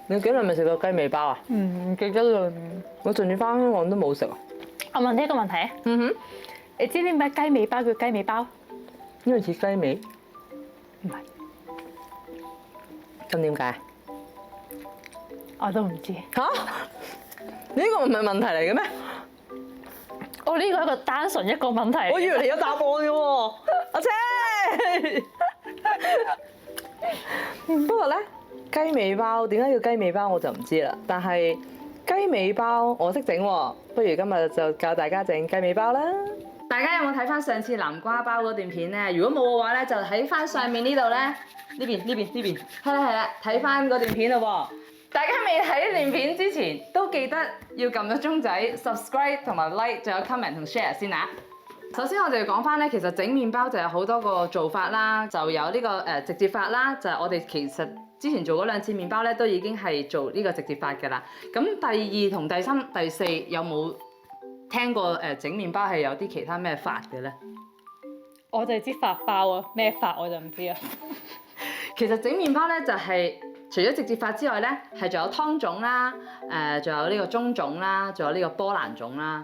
你幾耐未食過雞尾包啊？唔記得啦。我上次翻香港都冇食啊。我問你一個問題啊，你知點解雞尾包叫雞尾包？因為似雞尾。唔係，咁點解？我都唔知。嚇？呢個唔係問題嚟嘅咩？我呢個係一個單純一個問題。我以為你有答案嘅喎，阿車。不過咧，雞尾包點解叫雞尾包我就唔知啦。但係雞尾包我識整喎，不如今日就教大家整雞尾包啦。大家有冇睇翻上次南瓜包嗰段片咧？如果冇嘅話咧，就喺翻上面呢度咧，呢邊，係啦，睇翻嗰段片咯喎。大家未睇呢段片之前，都記得要撳咗鐘仔 subscribe 同埋 like， 仲有 comment 同 share 先啊！首先我哋要講翻咧，其實整麵包就有好多個做法啦，就有呢個直接法啦，就係我哋其實之前做嗰兩次麵包咧，都已經係做呢個直接法㗎啦。咁第二同第三、第四有冇聽過整麵包係有啲其他咩法嘅咧？我就係知法包啊，咩法我就唔知啊。其實整麵包咧就係、除咗直接法之外咧，係仲有湯種啦，仲有呢個中種啦，仲有呢個波蘭種啦。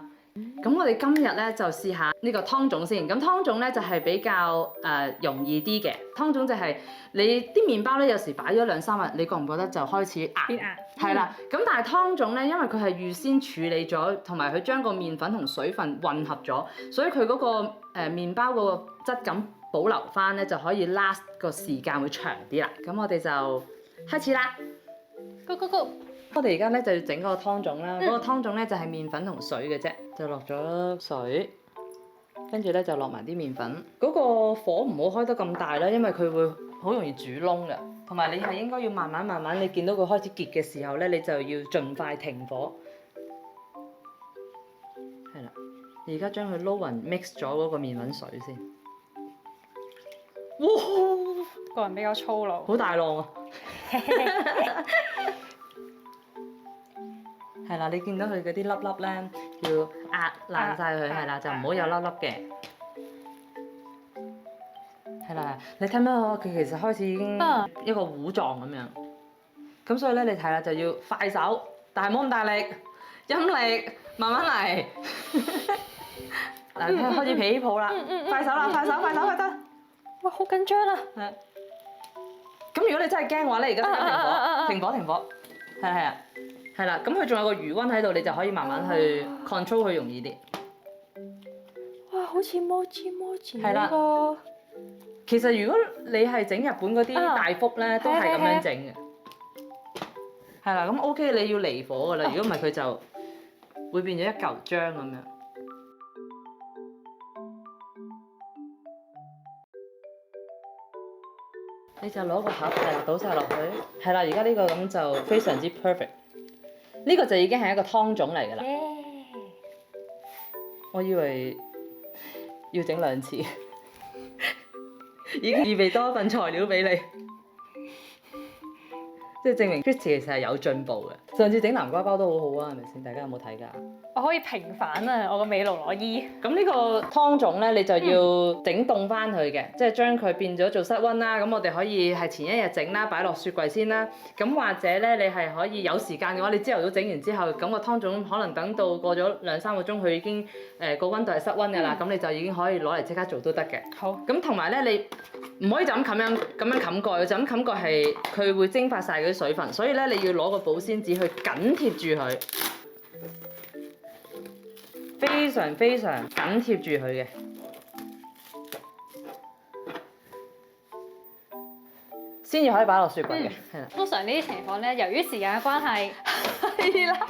咁我哋今日咧就試下呢個湯種先。咁湯種咧就係比較容易啲嘅。湯種就係你啲麵包咧有時擺咗兩三日，你覺唔覺得就開始硬？係啦。咁但係湯種咧，因為佢係預先處理咗，同埋佢將個麵粉同水分混合咗，所以佢嗰個麵包嗰個質感保留翻咧，就可以 last 個時間會長啲啦。咁我哋就開始啦 ，Go！我哋而家咧就要整嗰個湯種啦。嗰個湯種咧就係麵粉同水嘅啫，就落咗水，跟住咧就落埋啲麵粉。嗰個火唔好開得咁大啦，因為佢會好容易煮燶嘅。同埋你係應該要慢慢，你見到佢開始結嘅時候咧，你就要盡快停火。係啦，而家將佢撈勻 mix 咗嗰個麵粉水先。哇！個人比較粗魯。好大浪啊！係啦，你見到佢嗰啲粒粒咧，要壓爛晒佢，係啦，就唔好有粒粒嘅。係啦，你睇唔睇到佢其實開始已經一個糊狀咁樣。咁所以咧，你睇啦就要快手，但係唔好咁大力，陰力，慢慢嚟。嗱，開始起泡啦，快手啦，快手！哇，好緊張啊！咁如果你真係驚嘅話咧，而家停火，係啦，咁佢仲有個餘溫喺度，你就可以慢慢去 control 佢容易啲。哇，好似摩茲係啦。其實如果你係整日本嗰啲大福咧，都係咁樣整嘅。係啦，咁 OK，你要離火噶啦，如果唔係佢就會變咗一嚿漿咁樣。你就攞個盒，係啦，倒晒落去。係啦，而家呢個咁就非常之 perfect。呢個就已經係一個湯種嚟㗎啦。我以為要整2次，已經預備多一份材料俾你。即係證明 Christy 其實係有進步嘅。上次整南瓜包都好好啊，係咪先？大家有冇睇㗎？我可以平反啊！我個美勞攞衣。咁呢個湯種咧，你就要整凍翻佢嘅，即係將佢變咗做室溫啦。咁我哋可以係前一日整啦，擺落雪櫃先啦。咁或者咧，你係可以有時間嘅話，你朝頭早整完之後，咁個湯種可能等到過咗2-3個鐘，佢已經個溫度係室溫㗎啦。咁你就已經可以攞嚟即刻做都得嘅。好。咁同埋咧，你唔可以就咁冚蓋嘅，就咁冚蓋係佢會蒸發晒嗰啲水分，所以咧你要攞個保鮮紙去緊貼住佢。非常緊貼住佢嘅，先至可以擺落雪櫃嘅，係啦。通常呢啲情況咧，由於時間嘅關係，係啦，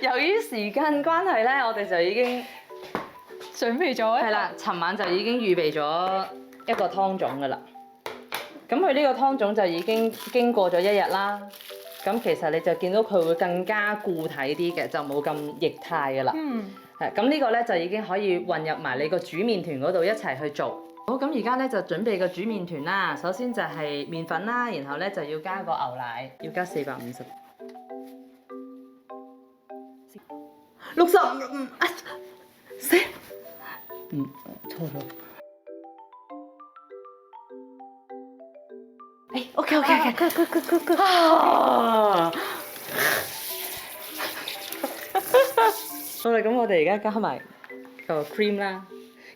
由於時間關係咧，我哋就已經準備咗。係啦，尋晚就已經預備咗一個湯種㗎啦。咁佢呢個湯種就已經經過咗1日啦。咁其實你就見到佢會更加固體啲嘅，就冇咁液態㗎啦。咁呢個咧就已經可以混入埋你個煮麵團嗰度一齊去做。好，咁而家咧就準備個煮麵團啦。首先就係麵粉啦，然後咧就要加個牛奶，要加450。60，死，錯咗。OK OK OK。佢。啊！好啦，咁我哋而家加埋個 cream 啦。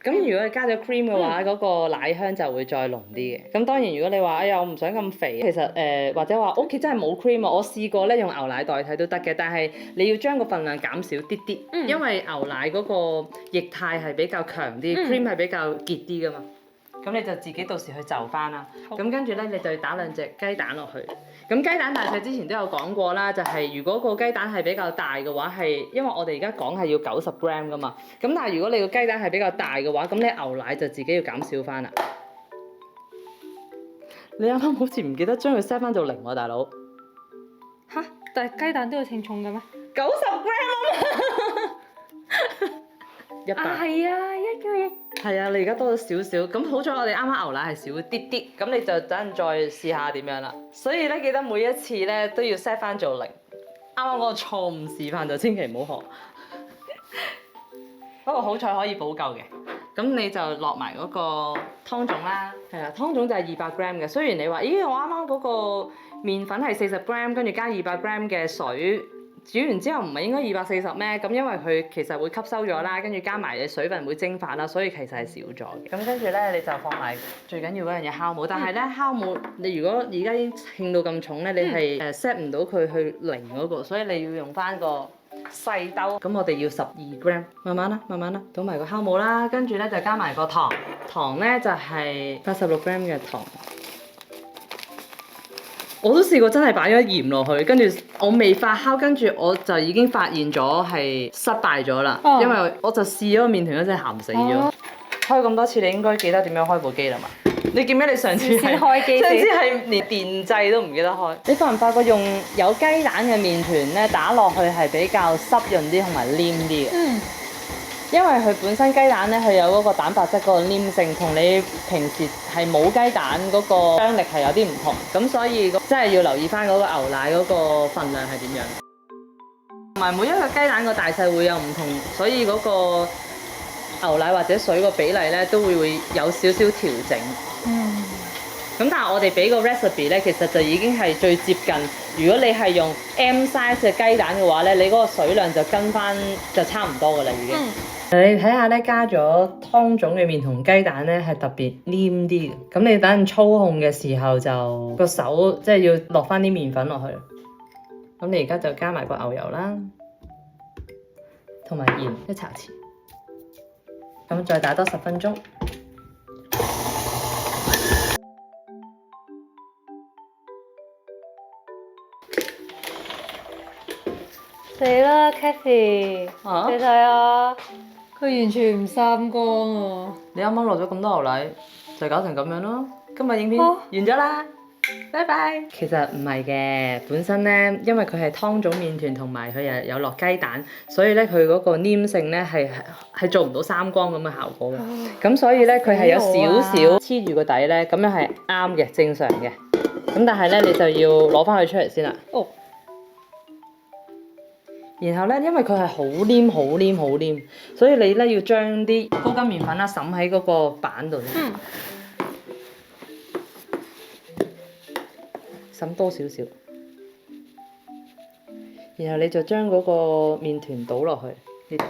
咁如果你加咗 cream 嘅話，嗰、個奶香就會再濃啲嘅。咁當然如果你話哎呀我唔想咁肥，其實或者話屋企真係冇 cream 啊，我試過咧用牛奶代替都得嘅，但係你要將個份量減少啲啲，因為牛奶嗰個液態係比較強啲，cream 係比較結啲噶嘛。咁你就自己到時去就翻啦。咁跟住咧，你就要打2隻雞蛋落去。咁雞蛋大細之前都有講過啦，就係、如果個雞蛋係比較大嘅話，係因為我哋而家講係要90 gram 噶嘛。咁但係如果你個雞蛋係比較大嘅話，咁你牛奶就自己要減少翻啦。你啱啱好似唔記得將佢 set 翻到0喎，大佬。嚇！但係雞蛋都要稱重嘅咩？ 90 gram 啊嘛。100。係啊，一個億。係啊，你而家多咗少少，咁好彩我哋啱啱牛奶係少啲啲，咁你就等陣再試下點樣啦。所以咧，記得每一次咧都要 set 翻做0。啱啱嗰個錯誤示範就千祈唔好學。不過好彩可以補救嘅，咁你就落埋嗰個湯種啦。係啊，湯種就係200 gram 嘅。雖然你話，咦，我啱啱嗰個麵粉係40 gram，跟住加200 gram 嘅水。煮完之後唔係應該240咩？咁因為佢其實會吸收咗啦，跟住加埋嘅水分會蒸發啦，所以其實係少咗嘅。咁跟住咧，你就放埋最緊要嗰樣嘢酵母。但係咧，酵母你如果而家已經興到咁重咧，你係set 唔到佢去0嗰個，所以你要用翻個細兜。咁我哋要12 gram， 慢慢啦，慢慢啦，倒埋個酵母啦，跟住咧就加埋個糖。糖咧就係86 gram 嘅糖。我都試過真係擺咗鹽落去，跟住我未發酵，跟住我就已經發現咗係失敗咗啦。因為我就試咗個麵團嗰陣鹹死咗。開咁多次，你應該記得點樣開部機啦嘛？你記唔記得你上次先開機上次係連電掣都唔記得開？你發唔發覺用有雞蛋嘅麵團咧打落去係比較濕潤啲同埋黏啲嘅？因為佢本身雞蛋咧，佢有嗰個蛋白質嗰個黏性，同你平時係冇雞蛋嗰個張力係有啲唔同，咁所以真係要留意翻嗰個牛奶嗰個份量係點樣。同埋每一個雞蛋個大細會有唔同，所以嗰個牛奶或者水個比例咧都會有少少調整。咁但係我哋俾個 recipe 咧，其實就已經係最接近。如果你係用 M size 嘅雞蛋嘅話咧，你嗰個水量就跟翻就差唔多噶啦已經。你睇下咧，加咗湯種嘅麵同雞蛋咧係特別黏啲嘅。咁你等陣操控嘅時候就個手即係要落翻啲麵粉落去。咁你而家就加埋個牛油啦，同埋鹽1茶匙。咁再打多10分鐘。死啦 Cathy，你睇下，佢完全唔三光喎。你啱啱落咗咁多牛奶，就搞成咁樣咯。今日影片完咗啦，拜拜。其實唔係嘅，本身咧，因為佢係湯種麵團同埋佢又有落雞蛋，所以咧佢嗰個黏性咧係做唔到三光咁嘅效果嘅。咁所以咧佢係有少少黐住個底咧，咁樣係啱嘅，正常嘅。咁但係咧你就要攞翻佢出嚟先啦。然後咧，因為佢係好黏、好黏、好黏，所以你咧要將啲高筋麵粉啦揼喺嗰個板度，揼多少少。然後你就將嗰個麵團倒落去呢度。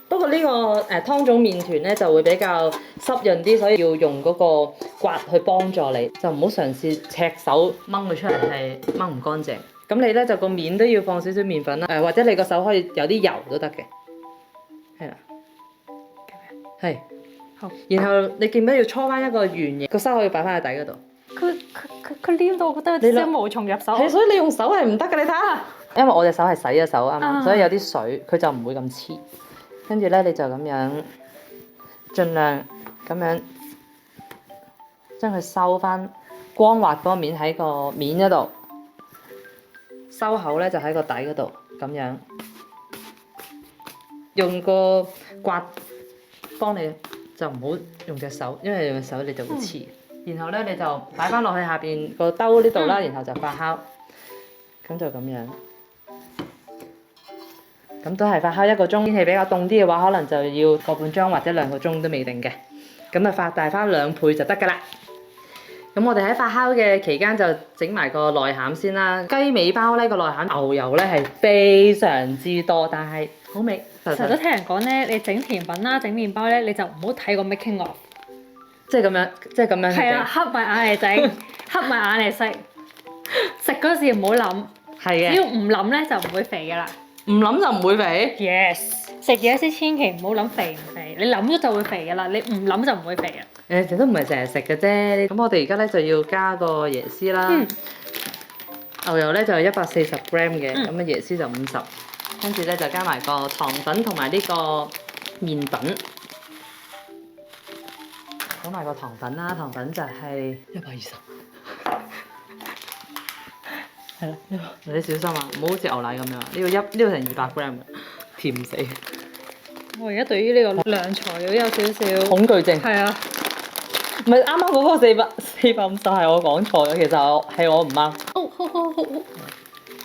不過呢個湯種麵團咧就會比較濕潤啲，所以要用嗰個刮去幫助你，就唔好嘗試赤手掹佢出嚟，係掹唔乾淨。咁你咧就個面都要放少少麵粉啦，或者你個手可以有啲油都得嘅，係啦，係，好。然後你記唔記得要搓翻一個圓形，個手可以擺翻喺底嗰度。佢黏到我覺得有啲無從入手。係，所以你用手係唔得嘅，你睇下。因為我隻手係洗咗手啊嘛，所以有啲水，佢就唔會咁黐。跟住咧，你就咁樣，盡量咁樣將佢收翻光滑嗰個面喺個面嗰度，收口咧就喺個底嗰度，咁樣用個刮幫你，就唔好用隻手，因為用隻手你就會黐。然後咧你就擺翻落去下邊個兜呢度啦，然後就發酵，咁就咁樣。咁都係發酵1個鐘，天氣比較凍啲嘅話，可能就要個半鐘或者2個鐘都未定嘅。咁啊發大翻2倍就得㗎啦。咁我哋喺發酵嘅期間就整埋個內餡先啦。雞尾包呢個內餡牛油咧係非常之多，但係好味。成日都聽人講咧，你整甜品啦、整麵包咧，你就唔好睇個 making of。即係咁樣，即係咁樣。係啊，黑埋眼嚟整，黑埋眼嚟食。食嗰時唔好諗。係嘅。只要唔諗咧，就唔會肥㗎啦。唔諗就唔會肥。Yes。食嘢先千祈唔好諗肥唔肥，你諗咗就會肥㗎啦，你唔諗就唔會肥啊。誒，都唔係成日食嘅啫。咁我哋而家咧就要加個椰絲啦。牛油咧就140 gram 嘅，咁啊椰絲就50。跟住咧就加埋個糖粉同埋呢個麵粉。加埋個糖粉啦，糖粉就係120。係啦，你小心啊，唔好好似牛奶咁樣。呢個成200 gram 嘅，甜死。我而家對於呢個量材料有少少恐懼症。係啊。唔係啱啱嗰個450係我講錯咗，其實係我唔啱。好。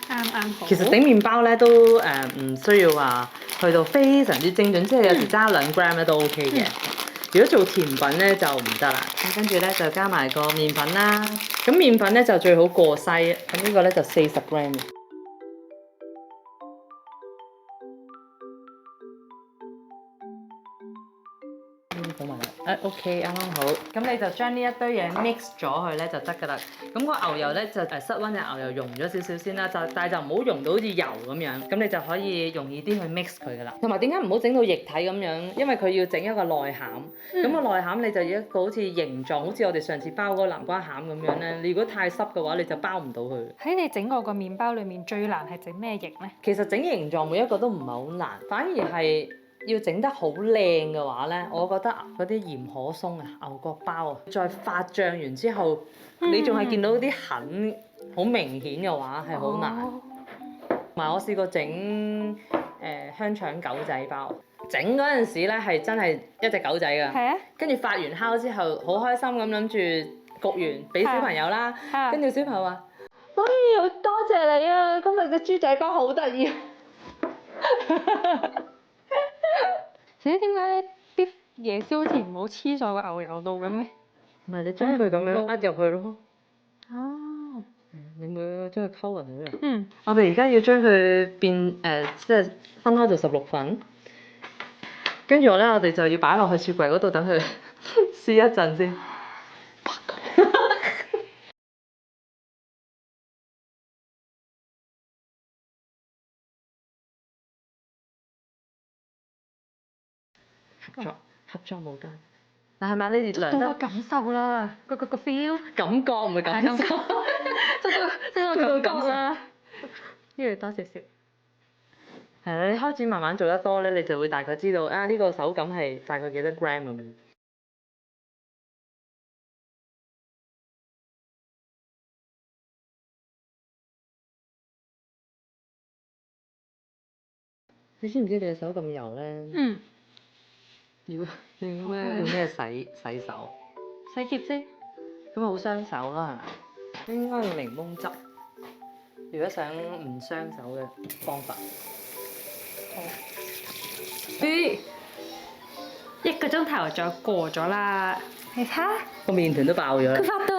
啱好。其實整麵包咧都唔需要話去到非常之精準，即係有時揸2 gram 咧都 OK 嘅。如果做甜品咧就唔得啦。咁跟住咧就加埋個麵粉啦。咁麵粉咧就最好過篩，咁呢個咧就40 gram。講埋啦，OK 啱啱好。咁你就將呢一堆嘢 mix 咗佢咧就得㗎啦。咁個牛油咧就室溫嘅牛油溶咗少少先啦，但係就唔好溶到好似油咁樣。咁你就可以容易啲去 mix 佢㗎啦。同埋點解唔好整到液體咁樣？因為佢要整一個內餡。咁個內餡你就要一個好似形狀，好似我哋上次包嗰個南瓜餡咁樣咧。你如果太濕嘅話，你就包唔到佢。喺你整個麵包裡面最難係整咩形咧？其實整形狀每一個都唔係好難，反而係要整得好靚嘅話咧，我覺得嗰啲鹽可鬆啊、牛角包啊，再發醬完之後，你仲係見到啲痕好明顯嘅話，係好難。同埋我試過整香腸狗仔包，整嗰陣時咧係真係一隻狗仔㗎。係啊。跟住發完酵之後，好開心咁諗住焗完俾小朋友啦，跟住小朋友話：哎呀，多謝你啊！今日嘅豬仔包好得意。點解啲椰絲好似唔好黐在個牛油度咁嘅？唔係你將佢咁樣呃入去咯。哦。你會將佢溝勻佢啊？我哋而家要將佢變即係分開做16份。跟住我哋就要擺落去雪櫃嗰度等佢試一陣先。合作無間。但係咪你哋量得？感受啦，個 feel。感覺唔係感受。即係個感覺啦。呢度多少少。係啦，你開始慢慢做得多咧，你就會大概知道呢個手感係大概幾多 gram 咁樣。你知唔知你隻手咁油咧？要咩洗手？洗潔精。咁好傷手啦，係咪？應該用檸檬汁。如果想唔傷手嘅方法。好。1個鐘頭就過咗啦，你睇下個麵團都爆咗啦。佢發到。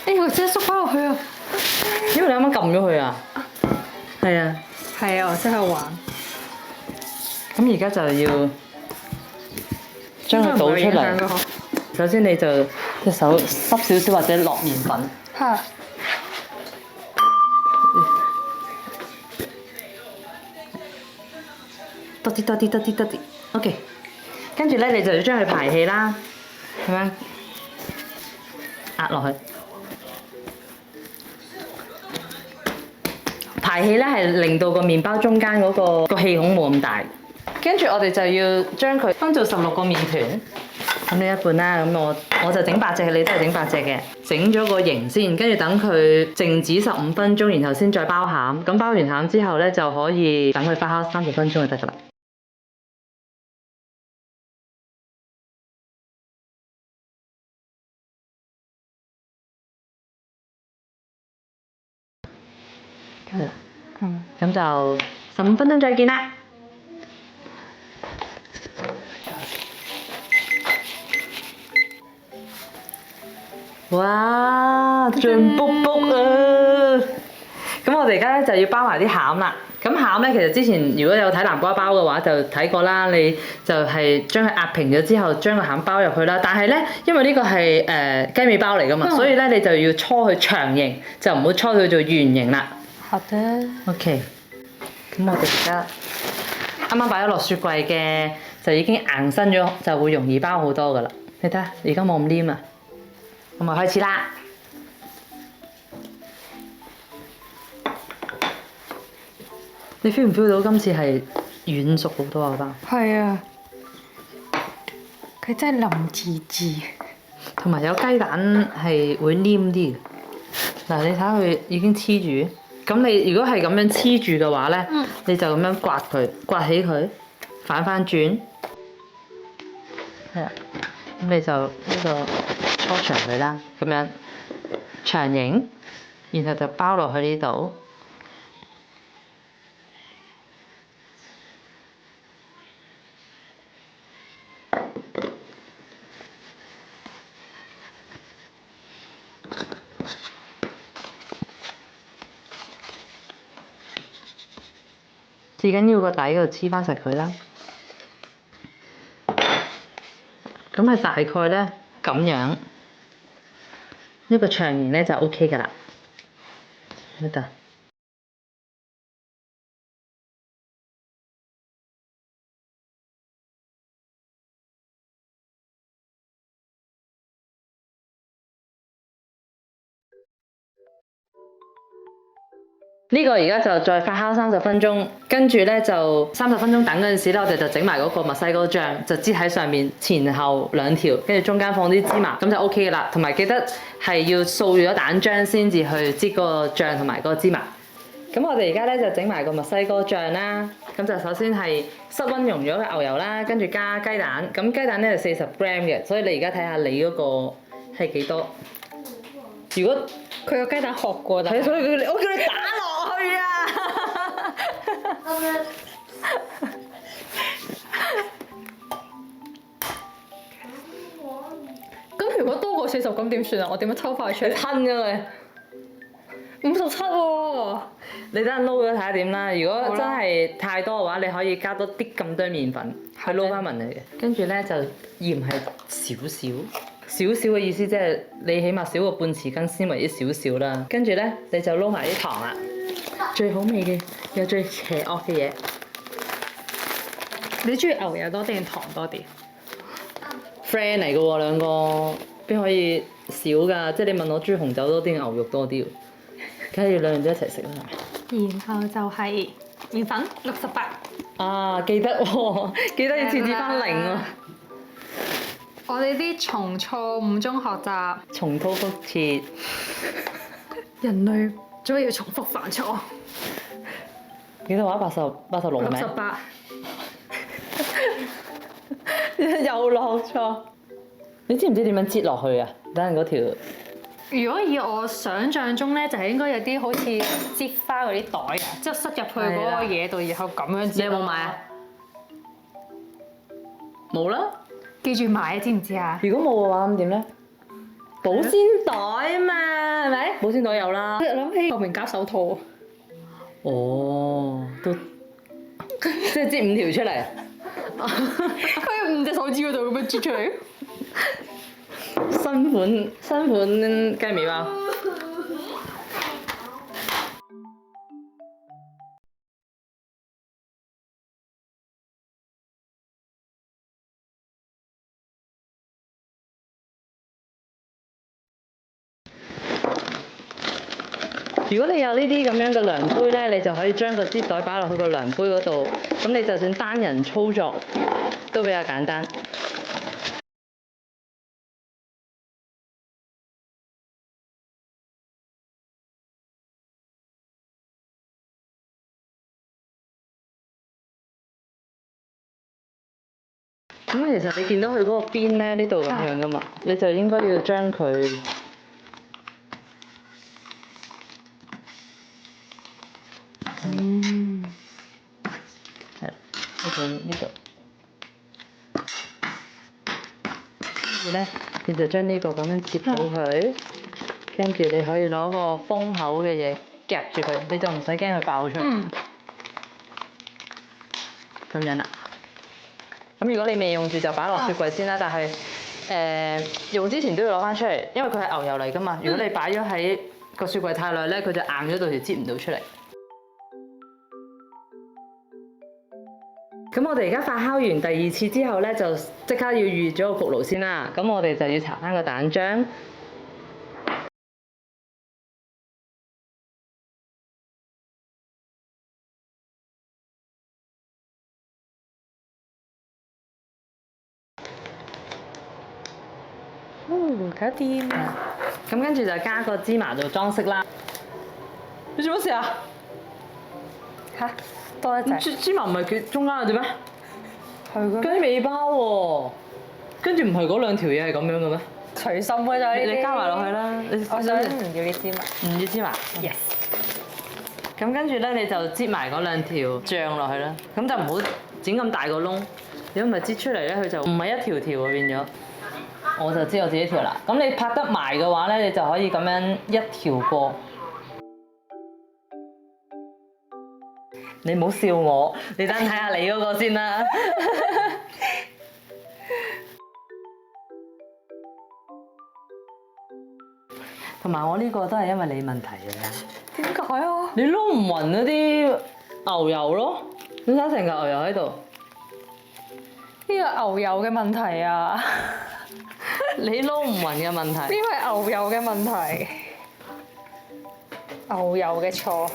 我即刻縮翻落去啊！因為你啱啱撳咗佢啊。係啊。係啊，我即刻玩。咁而家就要將佢倒出嚟。首先你就隻手濕少少或者落麵粉。嚇。多啲。OK。跟住咧，你就要將佢排氣啦，咁樣壓落去。排氣咧係令到個麵包中間嗰個氣孔冇咁大。跟住我哋就要將佢分做16個麵團，咁呢一半啦，咁我就整8隻，你都係整8隻嘅。整咗個形先，跟住等佢靜止15分鐘，然後先再包餡。咁包完餡之後咧，就可以等佢發酵30分鐘就得㗎啦。咁就15分鐘再見啦。哇，脹卜卜啊！咁我哋而家咧就要包埋啲餡啦。咁餡咧，其實之前如果有睇南瓜包嘅話，就睇過啦。你就係將佢壓平咗之後，將個餡包入去啦。但係咧，因為呢個係雞尾包嚟噶嘛，所以咧你就要搓佢長形，就唔好搓佢做圓形啦。好的。OK。咁我哋而家啱啱擺咗落雪櫃嘅，就已經硬身咗，就會容易包好多噶啦。你睇下，而家冇咁黏啊。咁啊，開始啦！你 feel 唔 feel 到今次係軟熟好多啊包？係啊，佢真係腍滋滋，同埋有雞蛋係會黏啲嘅。嗱，你睇下佢已經黐住。咁你如果係咁樣黐住嘅話咧，你就咁樣刮佢，刮起佢，反翻轉。係啊，咁你就呢個搓長佢啦，咁樣長形，然後就包落去呢度。至緊要個底嗰度黐翻實佢啦。咁係大概咧咁樣，呢個長形咧就 OK 㗎啦。得得。呢個而家就再發酵30分鐘，跟住咧就30分鐘等嗰陣時咧，我哋就整埋嗰個墨西哥醬，就擠喺上面前後兩條，跟住中間放啲芝麻，咁就 OK 㗎啦。同埋記得係要掃咗蛋漿先至去擠嗰個醬同埋嗰個芝麻。咁我哋而家咧就整埋個墨西哥醬啦。咁就首先係室溫溶咗嘅牛油啦，跟住加雞蛋。咁雞蛋咧就40 gram 嘅，所以你而家睇下你嗰個係幾多？如果佢有雞蛋殼過，係，所以我叫你打落去啊！咁如果多過40咁點算啊？我點樣抽塊出嚟？吞咗佢。57喎！你等陣撈咗睇下點啦。如果真係太多嘅話，你可以加多啲咁多麵粉去撈翻勻嚟嘅。跟住咧就鹽係少少。少少嘅意思即係你起碼少過半匙羹先為之少少啦。跟住咧你就撈埋啲糖啦，最好味嘅又最邪惡嘅嘢。你中意牛油多啲定糖多啲？friend 嚟嘅喎兩個，邊可以少㗎？即係你問我中意紅酒多啲定牛肉多啲？梗係要兩樣都一齊食啦，係咪？然後就係麵粉68。啊，記得喎，記得要設置翻0喎。我哋啲從錯誤中學習，重蹈覆轍。人類總係要重複犯錯。幾多話？86名。68。又落錯。你知唔知點樣擠落去啊？等陣嗰條。如果以我想象中咧，就係應該有啲好似擠花嗰啲袋啊，之後塞入去嗰個嘢度，然後咁樣擠。你有冇買啊？冇啦。記住買，知唔知啊？如果冇嘅話，咁點咧？保鮮袋啊嘛，係咪？保鮮袋有啦。我諗起後面夾手套。哦，都即係擠5條出嚟。佢5隻手指嗰度咁樣擠出嚟。新款雞尾包。如果你有呢啲咁樣嘅量杯咧，你就可以將個支袋擺落去個量杯嗰度，咁你就算單人操作都比較簡單。咁其實你見到佢嗰個邊咧，呢度咁樣噶嘛，你就應該要將佢咧，你就將呢個咁樣接好佢，跟住你可以攞個封口嘅嘢夾住佢，你就唔使驚佢爆出嚟。咁樣啦。咁如果你未用住就擺落雪櫃先啦，但係用之前都要攞翻出嚟，因為佢係牛油嚟噶嘛。如果你擺咗喺個雪櫃太耐咧，佢就硬咗到條擠唔到出嚟。咁我哋而家發酵完第2次之後咧，就即刻要預咗個焗爐先啦。咁我哋就要搽翻個蛋漿。搞掂。咁跟住就加個芝麻做裝飾啦。你做乜事啊？嚇，多一隻。芝麻唔係佢中間嘅啫咩？係嘅。雞尾包喎，跟住唔係嗰2條嘢係咁樣嘅咩？隨心嘅就係呢啲。你加埋落去啦。我想唔要啲芝麻。唔要芝麻。Yes。咁跟住咧，你就擠埋嗰2條醬落去啦。咁就唔好整咁大個窿，如果唔係擠出嚟咧，佢就唔係一條條變咗。我就知我自己條啦。咁你拍得埋嘅話咧，你就可以咁樣一條過。你唔好笑我，你等睇下你嗰個先啦。同埋我呢個都係因為你問題嘅。點解啊？你撈唔勻嗰啲牛油咯，你睇成嚿牛油喺度。呢個牛油嘅問題啊！你撈唔勻嘅問題。呢個係牛油嘅問題，牛油嘅錯。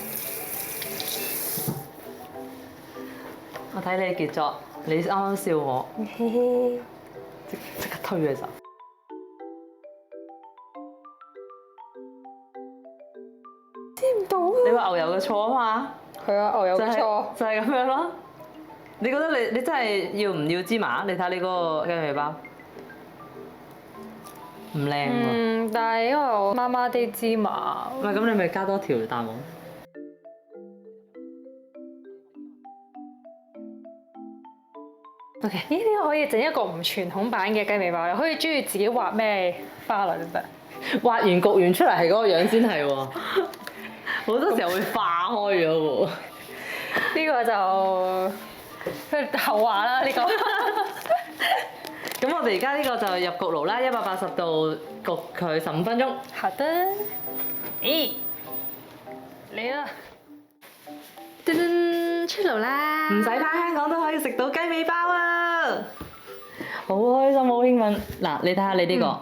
我睇你傑作，你啱啱笑我，即刻推佢手。知唔到啊！你話牛油嘅錯啊嘛？係啊，牛油嘅錯。就係咁樣咯。你覺得你真係要唔要芝麻？你睇你嗰個雞尾包，唔靚喎。但係因為我媽媽啲芝麻。唔係咁，你咪加多條蛋黃。OK，呢啲可以整一個唔傳統版嘅雞尾包，你可以中意自己畫咩花嚟都得。畫完焗完出嚟係嗰個樣先係喎，好多時候會化開咗喎。呢個就後話啦，呢個。咁我哋而家呢個就入焗爐啦，180度焗佢15分鐘。好的。咦，嚟啦！噔噔，出爐啦！唔使返香港都可以食到雞尾包啊！好開心，好興奮。嗱，你睇下你呢個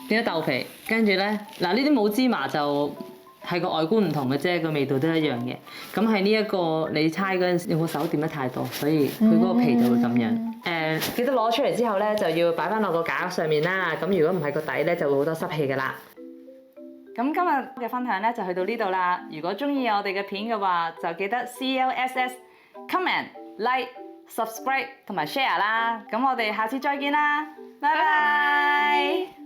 點解豆皮，跟住咧嗱呢啲冇芝麻就係個外觀唔同嘅啫，個味道都一樣嘅。咁係呢一個你猜嗰陣時用個手掂得太多，所以佢嗰個皮就會咁樣。記得攞出嚟之後咧就要擺翻落個架上面啦。咁如果唔係個底咧就會好多濕氣㗎啦。咁今日嘅分享咧就去到呢度啦。如果中意我哋嘅片嘅話，就記得 CLSS comment like subscribe 同埋 share 啦。咁我哋下次再見啦，拜拜。